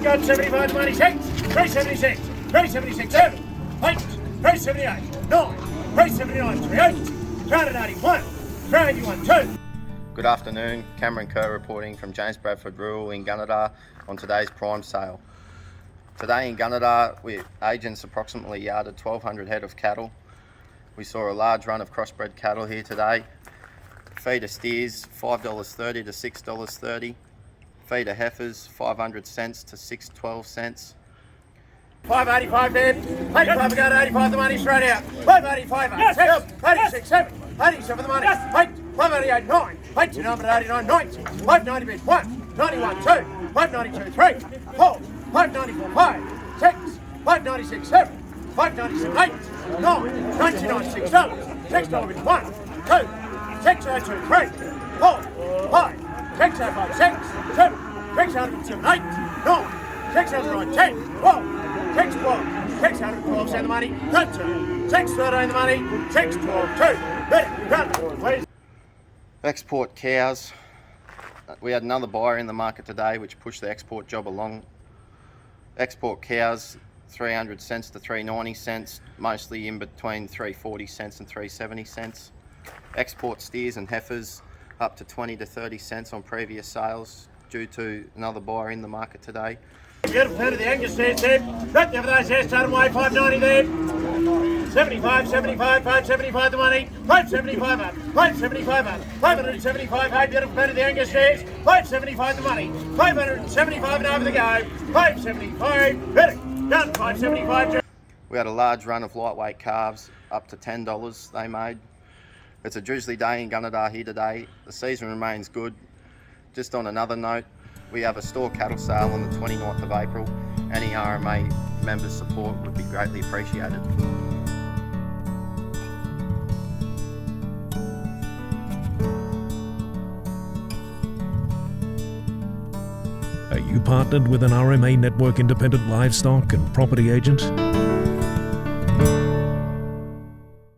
75 got 75 money 6, 376, 376 7, 8, 378, 9, 379 38, 381, 381 2. Good afternoon, Cameron Kerr reporting from James Bradford Rural in Gunnedah on today's prime sale. Today in Gunnedah, agents approximately yarded 1,200 head of cattle. We saw a large run of crossbred cattle here today. Feeder steers $5.30 to $6.30. Feeder heifers 500 cents to 6.12 cents. 585 then, 85 got 85 the money straight out. 585 yes, 86 7, 87 the money, 8, 588 9, 89 89 90, 590 bid 1, 91 2, 592 3, 4, 594 5, 6, 596 7, 597 8, 9, 99 6 dollars, 6 dollars bid 1, 2, 602 3, 4, 5, 605 6, 7, 607 8, 9, 609 10, 12, 612, 612 cent the money, 13, 613 the money, 612 2, please. Export cows. We had another buyer in the market today which pushed the export job along. Export cows 300 cents to 390 cents, mostly in between 340 cents and 370 cents. Export steers and heifers up to 20 to 30 cents on previous sales due to another buyer in the market today. Beautiful turn of the Angus steers there. Got the other those there, starting away 590 there. 75, 75, 575 the money, 575 up, 575 up, 575 hey, beautiful turn of the Angus steers, 575 the money, 575 and over the go, 575, better, done, 575. We had a large run of lightweight calves, up to $10 they made. It's a drizzly day in Gunnedah here today. The season remains good. Just on another note, we have a store cattle sale on the 29th of April. Any RMA members' support would be greatly appreciated. Are you partnered with an RMA Network independent livestock and property agent?